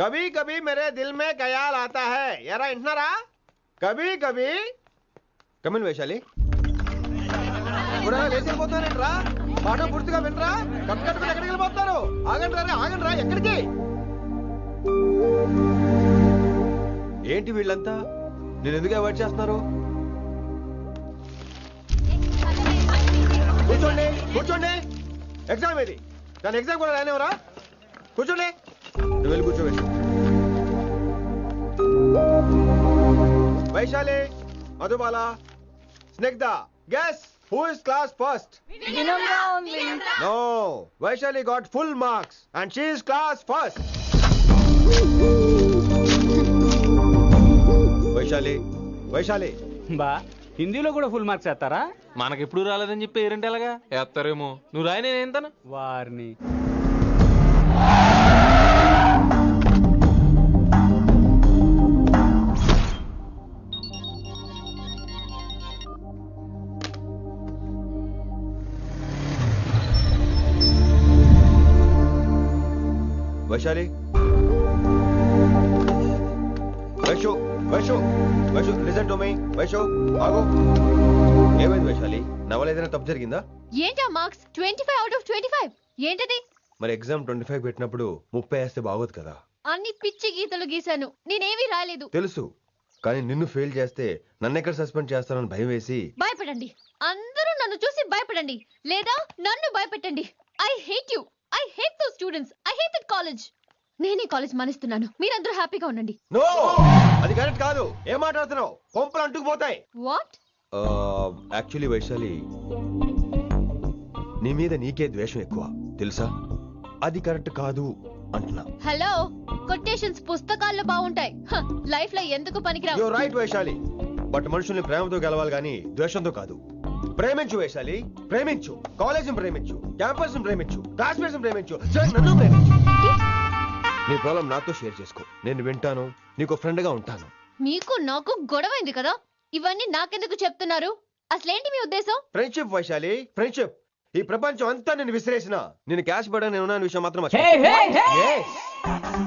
कभी कभी मेरे दिल में ख्याल आता है यारा इंटनारा कभी कभी कमिन वैशाली లేచిపోతానంట్రా పాఠం పూర్తిగా వినరా కట్ ఎక్కడికి వెళ్ళిపోతారు ఆగండి రా ఎక్కడికి ఏంటి వీళ్ళంతా నేను ఎందుకు అవాయిడ్ చేస్తున్నారు కూర్చోండి ఎగ్జామ్ ఏది దాని ఎగ్జామ్ కూడా రానివరా కూర్చోండి నువ్వు వెళ్ళి కూర్చో Vaishali Madhubala Snigdha guess who is class first Vinamra only. no Vaishali got full marks and she is class first Vaishali బా హిందీలో కూడా ఫుల్ మార్క్స్ వేస్తారా? మనకెప్పుడు రాలేదని చెప్పి ఏరంటే ఎలాగా వేస్తారేమో. నువ్వు రాయి నేను ఏంతను వారిని Vaishali Vaishu listen to me Vaishu ఆగు ఏమైంది వైశాలి నా వల్ల ఏదైనా తప్పు జరిగిందా ఏంటా మార్క్స్ 25 out of 25 ఏంటది మరి ఎగ్జామ్ 25 పెట్టినప్పుడు 30 వేస్తే బాగోదు కదా అన్ని పిచ్చి గీతలు గీశాను నేనేమీ రాలేదు తెలుసు కానీ నిన్ను ఫెయిల్ చేస్తే నన్ను ఎక్కడ సస్పెండ్ చేస్తానని భయం వేసి భయపడండి అందరూ నన్ను చూసి భయపడండి లేదా నన్ను భయపెట్టండి I hate those students I hate that college నేనే కాలేజ్ మానేస్తున్నాను మీరందరూ హ్యాపీగా ఉండండి నో అది కరెక్ట్ కాదు ఏం మాట్లాడుతున్నావు కొంపలు అంటుకుపోతాయి వాట్ యాక్చువల్లీ వైశాలి నీ మీద నీకే ద్వేషం ఎక్కువ తెలుసా అది కరెక్ట్ కాదు అంటున్నా హలో కొటేషన్స్ పుస్తకాల్లో బాగుంటాయి లైఫ్ లో ఎందుకు పనికిరావు యు రైట్ వైశాలి బట్ మనుషుల్ని ప్రేమతో గెలవాలి గానీ ద్వేషంతో కాదు ప్రేమించు వైశాలి ప్రేమించు కాలేజీని ప్రేమించు క్యాంపస్ ప్రేమించు క్లాస్మేట్స్ ప్రేమించు నన్ను ప్రేమించు నీ ప్రాబ్లం నాతో షేర్ చేసుకో నేను వింటాను నీకు ఫ్రెండ్ గా ఉంటాను మీకు నాకు గొడవైంది కదా ఇవన్నీ నాకెందుకు చెప్తున్నారు అసలేంటి మీ ఉద్దేశం ఫ్రెండ్షిప్ వైశాలి ఫ్రెండ్షిప్ ఈ ప్రపంచం అంతా నేను విసిరేసిన నేను క్యాష్ పడా నేను ఉన్న విషయం మాత్రం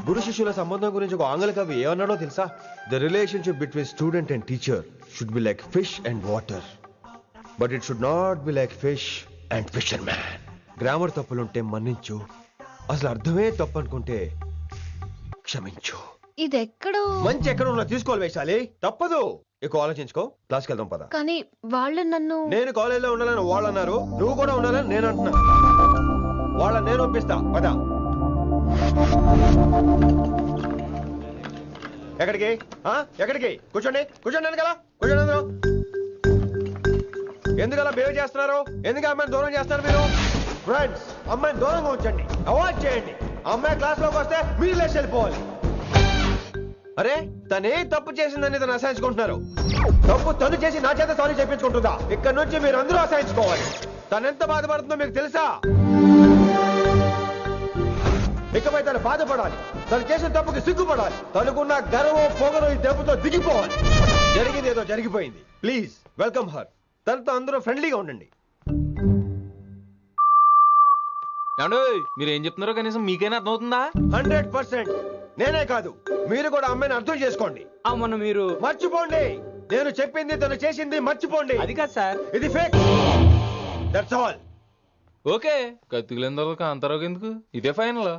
గురు శిష్యుల సంబంధం గురించి ఒక ఆంగ్ల కవి ఏమన్నాడో తెలుసా the relationship between student and teacher should be like fish and water but it should not be like fish and fisherman grammar తప్పులుంటే మన్నించు అసలు అర్థమే తప్పు అనుకుంటే క్షమించు ఇది ఎక్కడో మంచి ఎక్కడ ఉన్నా తీసుకోవాలి వైశాలి తప్పదు ఎక్కువ ఆలోచించుకో క్లాస్కి వెళ్దాం పద కానీ వాళ్ళు నన్ను నేను కాలేజీలో ఉండాలని వాళ్ళు అన్నారు నువ్వు కూడా ఉండాలని నేను అంటున్నా వాళ్ళని నేను పంపిస్తా పద ఎక్కడికి ఎక్కడికి కూర్చోండి కదా కూర్చోండి అందరూ ఎందుకలా బిహేవ్ చేస్తున్నారు ఎందుకు అమ్మాయిని దూరం చేస్తారు మీరు ఫ్రెండ్స్ అమ్మాయిని దూరంగా ఉంచండి అవాయిడ్ చేయండి అమ్మాయి క్లాస్ లోకి వస్తే మీరు లేచి వెళ్ళిపోవాలి అరే తనే తప్పు చేసిందని తను అసహించుకుంటున్నారు తప్పు తను చేసి నా చేత సారీ చెప్పించుకుంటుందా ఇక్కడ నుంచి మీరు అందరూ అసహించుకోవాలి తనెంత బాధపడుతుందో మీకు తెలుసా ఇకపై తను బాధపడాలి తను చేసిన తప్పుకి సిగ్గుపడాలి తనకున్న గర్వం పొగరు ఈ దెబ్బతో దిగిపోవాలి జరిగింది ఏదో జరిగిపోయింది ప్లీజ్ వెల్కమ్ హర్ తనతో అందరూ ఫ్రెండ్లీగా ఉండండి మీరు ఏం చెప్తున్నారో కనీసం మీకైనా అర్థమవుతుందా 100% నేనే కాదు మీరు కూడా అమ్మాయిని అర్థం చేసుకోండి మొన్న మీరు మర్చిపోండి నేను చెప్పింది తను చేసింది మర్చిపోండి అది కాదు సార్ ఇది ఫేక్ దట్స్ ఆల్ ఓకే కత్తిలేని తర్వాత కాంతారావు ఎందుకు ఇదే ఫైనల్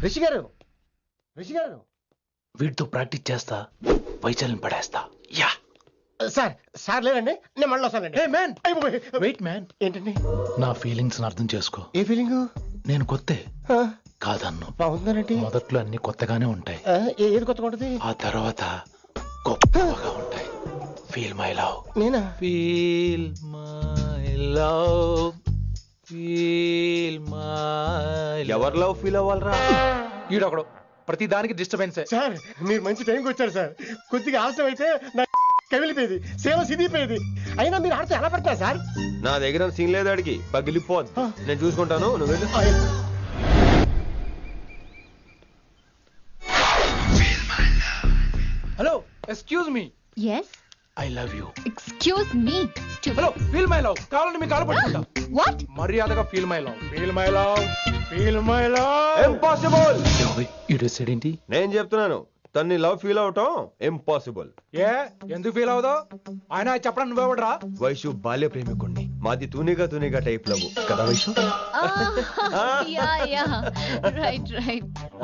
రిషి గారు వీటితో ప్రాక్టీస్ చేస్తా వైశాలిని పడేస్తా యా సార్ లేదండి నేను మళ్ళీ వస్తానండి వెయిట్ మ్యాన్ ఏంటండి నా ఫీలింగ్స్ అర్థం చేసుకో ఏ ఫీలింగ్ నేను కొత్తే కాదన్ను బాగుందనండి మొదట్లో అన్ని కొత్తగానే ఉంటాయి ఏది కొత్తగా ఉంటుంది ఆ తర్వాత గొప్పగా ఉంటాయి ఫీల్ మై లవ్ నేనా feel my love feel my ఎవరి లవ్ ఫీల్ అవ్వాలరా ఈడొకడు ప్రతి దానికి డిస్టర్బెన్స్ సార్ మీరు మంచి టైంకి వచ్చారు సార్ కొద్దిగా ఆలస్యం అయితే నా కమిలిపోయేది సేవ సిదిపోయేది అయినా మీరు ఆడితే ఎలా పడతారు సార్ నా దగ్గర సీన్ లేదు అడిగి పగిలిపోద్దు నేను చూసుకుంటాను నువ్వు వెళ్ళు hello excuse me yes I love you excuse me too hello feel my love కావాలంటే మీ కాలు పట్టుకుంటా వాట్? మర్యాదగా feel my love, feel my love, feel my love. Impossible. ఇడేసాడేంటి? నేను చెప్తున్నాను, తన్ని లవ్ ఫీల్ అవటం ఇంపాసిబుల్. ఏ ఎందుకు ఫీల్ అవుదో? ఆయన చెప్పడం నువ్వెవడరా? వైషు బాల్య ప్రేమికుణ్ణి, మాది తూనిగా తూనిగా టైప్ లవ్ కదా వైషు. Yeah right.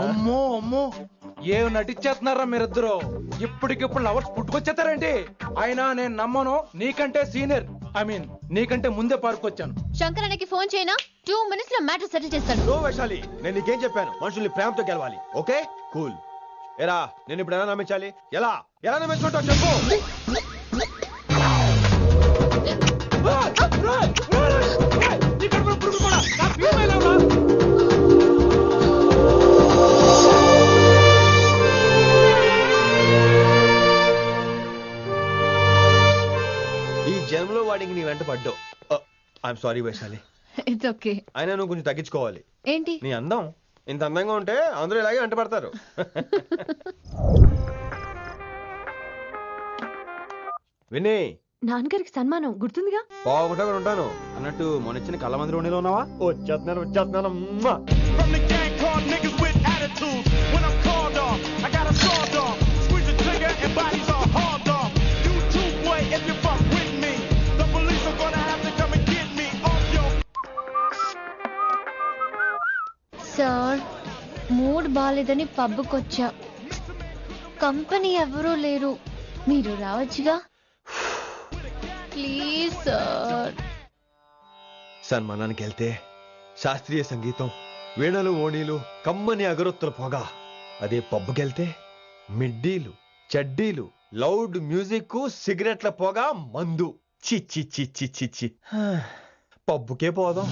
అమ్మో అమ్మో, ఏం నటించేస్తున్నారా మీరిద్దరు? ఇప్పటికిప్పుడు లవర్స్ పుట్టుకొచ్చేస్తారేంటి? అయినా నేను నమ్మను, నీకంటే సీనియర్, ఐ మీన్ నీకంటే ముందే పార్కొచ్చాను. శంకరానికి ఫోన్ చేయనా? 2 minutes లో మ్యాటర్ సెటిల్ చేస్తాను. నో వైశాలి, నేను నీకేం చెప్పాను? మనుషుల్ని ప్రేమతో గెలవాలి. Okay cool. ఎరా నేను ఇప్పుడు ఎలా నమ్మించాలి? ఎలా ఎలా నమ్మించుకుంటావు చెప్పు. ఈ జన్మలో వాడికి నీ వెంట పడ్డావు. I'm sorry Vaishali. It's okay. అయినా నువ్వు కొంచెం తగ్గించుకోవాలి. ఏంటి? నీ అందం ఇంత అందంగా ఉంటే అందరూ ఇలాగే వెంట పడతారు. విని నాన్నగారికి సన్మానం గుర్తుందిగా? బాగుంటా ఉంటాను అన్నట్టు మొన్నొచ్చిన కళ్ళ మంది రోణిలో ఉన్నావా? వచ్చేస్తున్నాను. మ్మా. From the gang called niggas with attitudes. When I'm called off, I got a sawed off. Squeeze the trigger and bodies are hauled off. You too, boy, if you fuck with me. The police are gonna have to come and get me off your. Sir, mood బాలేదని పబ్కొచ్చా. Company ఎవరూ లేరు, మీరు రావచ్చుగా. Please sir. సన్మానానికి వెళ్తే శాస్త్రీయ సంగీతం, వీణలు ఓణీలు, కమ్మని అగరొత్తుల పొగ. అదే పబ్బుకెళ్తే మిడ్డీలు, చడ్డీలు, లౌడ్ మ్యూజిక్, సిగరెట్ల పొగ, మందు. చిచ్చి చిచ్చి చిచ్చి. పబ్బుకే పోదాం.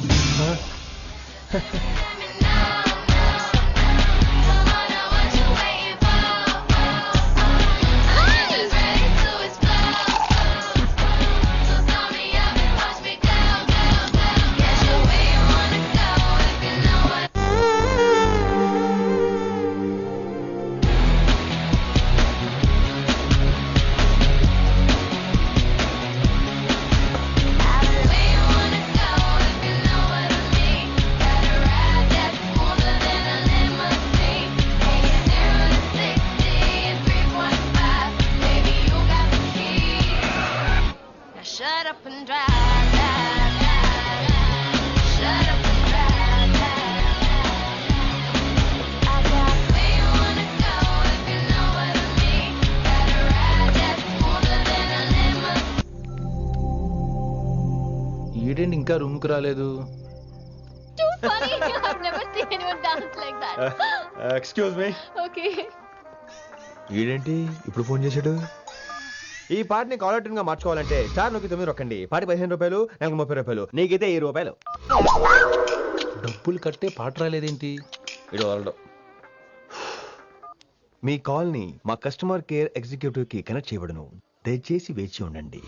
Shut up and drive, drive, drive. Shut up and drive, drive, drive. I got where you wanna go if you know what I mean. Got a ride that's smoother than a lemon. ఈడేంటి ఇంకా room కు రాలేదు? Too funny. I've never seen anyone dance like that. Excuse me. Okay. ఈడేంటి ఇప్పుడు phone చేశాడు? ఈ పాటని caller tune గా మార్చుకోవాలంటే స్టార్ నొక్కి 9 రొక్కండి. పాటి 15 రూపాయలు, నెలకు 30 రూపాయలు, నీకైతే 7 రూపాయలు. డబ్బులు కట్టే పాట రాలేదేంటి? ఇడు వరల్డ్. మీ కాల్ ని మా కస్టమర్ కేర్ ఎగ్జిక్యూటివ్ కి కనెక్ట్ చేయబడును. దయచేసి వేచి ఉండండి.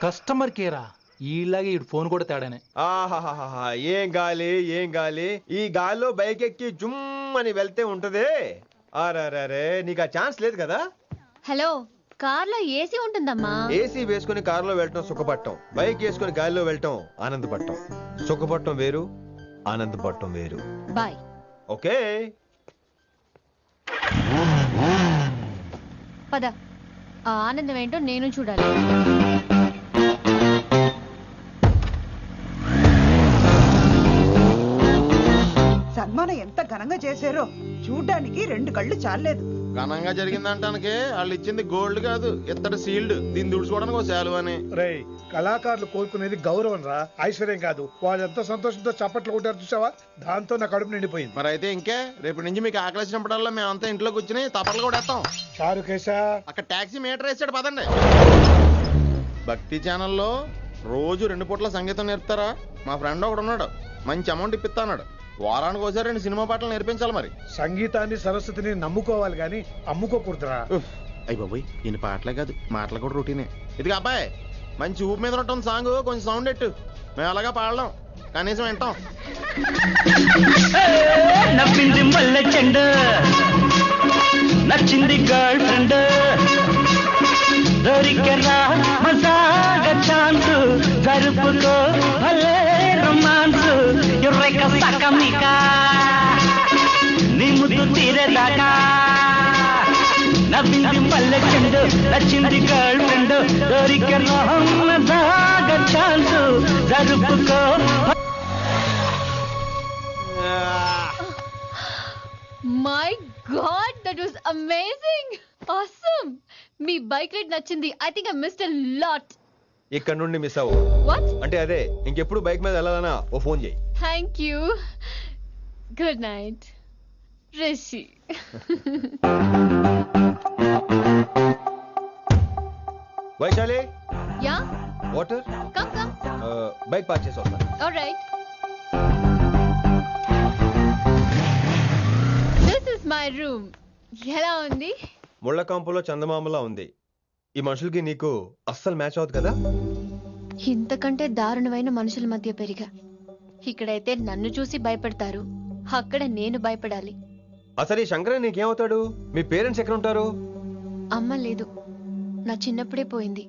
కస్టమర్ కేరా? ఈలాగే ఇటు ఫోన్ కూడా తేడానే. ఆహాహాహా, ఏం గాలి ఏం గాలి. ఈ గాల్లో బైక్ ఎక్కి జుమ్ అని వెళ్తే ఉంటదే. అరే నీకు ఆ ఛాన్స్ లేదు కదా. హలో, కార్లో ఏసీ ఉంటుందమ్మా. ఏసీ వేసుకుని కారులో వెళ్ళటం సుఖపట్టం, బైక్ వేసుకుని గాలిలో వెళ్ళటం ఆనందపట్టం. సుఖపట్టం వేరు, ఆనందపట్టం వేరు. బాయ్. ఓకే పద, ఆ ఆనందం ఏంటో నేను చూడాలి. సన్మానం ఎంత ఘనంగా చేశారో చూడ్డానికి 2 కళ్ళు చాలేదు. ఘనంగా జరిగిందంటానికి వాళ్ళు ఇచ్చింది గోల్డ్ కాదు, ఇత్తడి సీల్డ్. దీన్ని దుడుచుకోవడానికి ఒక శాలువ అని. రేయ్, కళాకారులు కోరుకునేది గౌరవం రా, ఐశ్వర్యం కాదు. వాళ్ళు ఎంతో సంతోషంతో చప్పట్లు కొట్టారు చూసావా, దాంతో నా కడుపు నిండిపోయింది. మరి అయితే ఇంకే, రేపటి నుంచి మీకు ఆకలి వచ్చినప్పుడల్లా మేమంతా ఇంట్లో కూర్చుని తప్పట్లు కూడా వేస్తాం. చారుకేశా, అక్కడ టాక్సీ మీటర్ వేసాడు, పదండి. భక్తి ఛానల్లో రోజు 2 పూట్ల సంగీతం నేర్పుతారా? మా ఫ్రెండ్ ఒకడు ఉన్నాడు, మంచి అమౌంట్ ఇప్పిస్తా అన్నాడు. వారానికి ఒకసారి 2 సినిమా పాటలు నేర్పించాలి. మరి సంగీతాన్ని సరస్వతిని నమ్ముకోవాలి గాని అమ్ముకోకూడదురా. అయ్యి బాబోయ్, ఈయన పాటలే కాదు మాటలు కూడా రొటీనే. ఇదిగా అబ్బాయి, మంచి ఊపు మీద ఉంటుంది సాంగ్, కొంచెం సౌండ్ ఎట్టు. మేము అలాగా పాడలేం, కనీసం వింటాం. నవ్వింది మల్లె చెండ, నచ్చింది గర్ల్ ఫ్రెండ్, దొరికెనా మజాగా ఛాన్స్ జరుపుకో భలే రొమాన్స్ ఎర్రెక సకమిక నీ ముద్దు తీరేదాకా నవ్వింది పల్లె చెండు నచ్చింది గర్ల్ ఫ్రెండ్ దొరికెనా మజాగా ఛాన్స్ జరుపుకో. My God, that was amazing! Awesome! మీ బైక్ రైడ్ నచ్చింది. I think I missed a lot. ఇక్కడ నుండి మిస్ అవ్వు. What? అంటే అదే ఇంకెప్పుడు బైక్ మీద వెళ్ళాలన్నా ఓ ఫోన్ చేయి. Thank you. Good night. Rishi. Vaishali Yeah? Water Come. Bike park చేసి వస్తాను. All right. This is my room. ఎలా ఉంది? ముళ్ళ కాంపులో చందమామలా ఉంది. ఈ మనుషులకి నీకు అస్సలు మ్యాచ్ అవుతుంది కదా. ఇంతకంటే దారుణమైన మనుషుల మధ్య పెరిగా. ఇక్కడైతే నన్ను చూసి భయపడతారు, అక్కడ నేను భయపడాలి. అసలు ఈ శంకరన్ నీకేమవుతాడు? మీ పేరెంట్స్ ఎక్కడ ఉంటారు? అమ్మ లేదు, నా చిన్నప్పుడే పోయింది.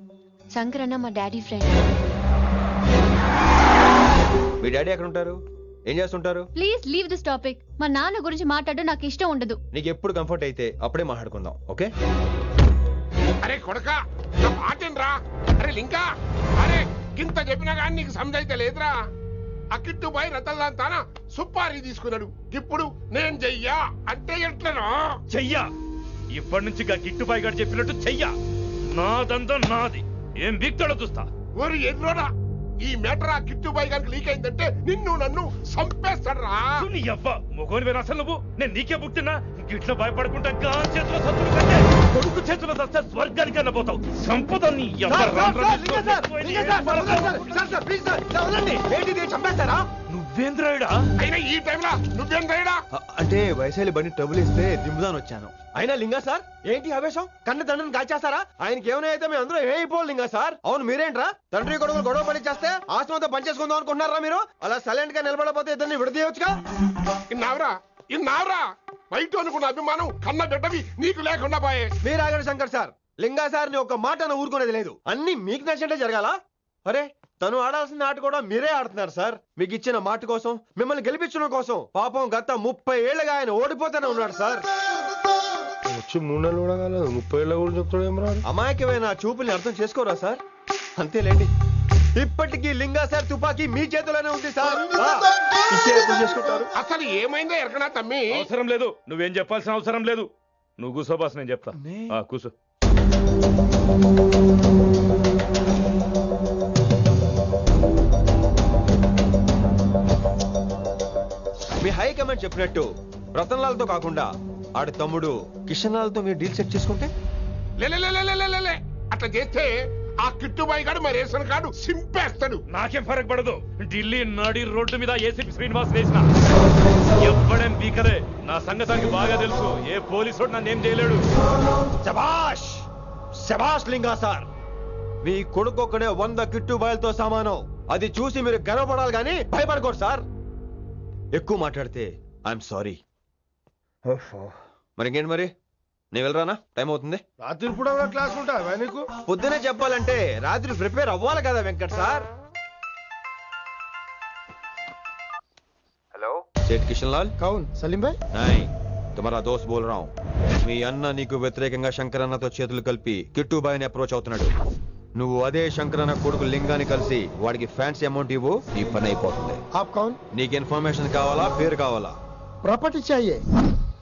శంకరన్న మా డాడీ ఫ్రెండ్. మీ డాడీ ఎక్కడ ఉంటారు? ఏం చేస్తుంటారు? Please leave this topic. మా నాన్న గురించి మాట్లాడడం నాకు ఇష్టం ఉండదు. నీకు ఎప్పుడు కంఫర్ట్ అయితే అప్పుడే మాట్లాడుకుందాం, ఓకే? అరే కొడక నా మాటేనరా. అరే లింకా, అరే ఇంత చెప్పినా కానీ నీకు సమజైతే లేదురా. అకిట్టు పోయి రతల్లాంతాన సుపారీ తీసుకున్నాడు. ఇప్పుడు నేను చెయ్యా అంటే ఎట్లనో చెయ్యా. ఇప్పటి నుంచి గిట్టుబాయి గారు చెప్పినట్టు చెయ్యా. నాదంతా నాది. ఏం బిక్తాడో చూస్తా. ఓరి ఎన్నోడా, ఈ మ్యాటర్ ఆ కిట్టుబాయి గారికి లీక్ అయిందంటే నిన్ను నన్ను చంపేస్తాడరా. నీ అబ్బా మొగోని వేరు అసలు నువ్వు. నేను నీకే పుట్టినా గిట్ల భయపడకుండా గాని చేతిలో సత్తులు కంటే కొడుకు చేతిలో వస్తే స్వర్గానికన్నా పోతావు. సంపద నీ నువ్వేంద్రాయుడా? అయినా ఈ టైంలో నువ్వేంద్రాయుడా? అంటే వైశాలి బండి ట్రబుల్ ఇస్తే దింపుదాని వచ్చాను. అయినా లింగా సార్ ఏంటి ఆవేశం? కన్న తండ్రిని కాల్చేస్తారా? ఆయనకి ఏమైనా అయితే మేము అందరూ ఏమైపోవాలి లింగా సార్. అవును మీరేంట్రా తండ్రి కొడుకులు గొడవ పని చేస్తే ఆశ్రమంతో పనిచేసుకుందాం అనుకుంటున్నారా మీరు? అలా సైలెంట్ గా నిలబడపోతే ఇద్దరిని విడదీయొచ్చుగా. ఇన్నావురా బయట అనుకున్న అభిమానం కన్న బిడ్డవి నీకు లేకుండా పోయే. మీరు ఆగండి శంకర్ సార్. లింగా సార్ ని ఒక మాట ఊరుకునేది లేదు. అన్ని మీకు నచ్చినట్టే జరగాల. అరే తను ఆడాల్సిన ఆట కూడా మీరే ఆడుతున్నారు సార్. మీకు ఇచ్చిన మాట కోసం, మిమ్మల్ని గెలిపించడం కోసం పాపం గత 30 ఏళ్ళగా ఆయన ఓడిపోతూనే ఉన్నాడు సార్. వచ్చి 3 నెలలు కూడా కాలేదు, 30 ఏళ్ళ కూడా చెప్తాడు. అమాయకమైన చూపుల్ని అర్థం చేసుకోరా సార్? అంతేలేండి. ఇప్పటికీ లింగా సార్ తుపాకీ మీ చేతిలోనే ఉంది సార్. చేసుకుంటారు. అసలు ఏమైందో ఎరకనా తమ్మి? అవసరం లేదు, నువ్వేం చెప్పాల్సిన అవసరం లేదు. నువ్వు కూసో బాస్, నేను చెప్తా. కూసో. మీ హైకమాండ్ చెప్పినట్టు రతన్ లాల్తో కాకుండా ఆడి తమ్ముడు కిషన్ లాల్తో మీరు డీల్ సెట్ చేసుకుంటే? లే అట్లా చేస్తే ఆ కిట్టుబాయి గారు మరి రేషన్ కార్డు సింపేస్తాడు. నాకేం ఫరక్ పడదు. ఢిల్లీ నడి రోడ్డు మీద ఏసీపీ శ్రీనివాస్ వేసిన ఎవ్వడేం బీకరే. నా సంగతానికి బాగా తెలుసు. ఏ పోలీసు నన్నేం చేయలేడు. శభాష్ శభాష్ లింగా సార్. మీ కొడుకు ఒక్కడే 100 కిట్టుబాయిలతో సమానం. అది చూసి మీరు గర్వపడాలి కానీ భయపడకూడదు సార్. ఎక్కువ మాట్లాడితే ఐఎమ్ సారీ. మరి ఇంకేంటి మరి? నేను వెళ్ళరానా? టైం అవుతుంది. రాత్రి కూడా క్లాస్ ఉంటావా నీకు? పొద్దునే చెప్పాలంటే రాత్రి ప్రిపేర్ అవ్వాలి కదా వెంకట్ సార్. హలో సేठ కిషన్ లాల్. కౌన్? సలీం భాయ్. नहीं तुम्हारा दोस्त बोल रहा हूँ. మీ అన్న నీకు వ్యతిరేకంగా శంకరన్నతో చేతులు కలిపి కిట్టుబాయిని అప్రోచ్ అవుతున్నాడు. నువ్వు అదే శంకరన్న కొడుకు లింగాన్ని కలిసి వాడికి ఫ్యాన్సీ అమౌంట్ ఇవ్వు, నీ పని అయిపోతుంది. आप कौन? నీకు ఇన్ఫర్మేషన్ కావాలా, పేరు కావాలా? प्रॉपर्टी चाहिए.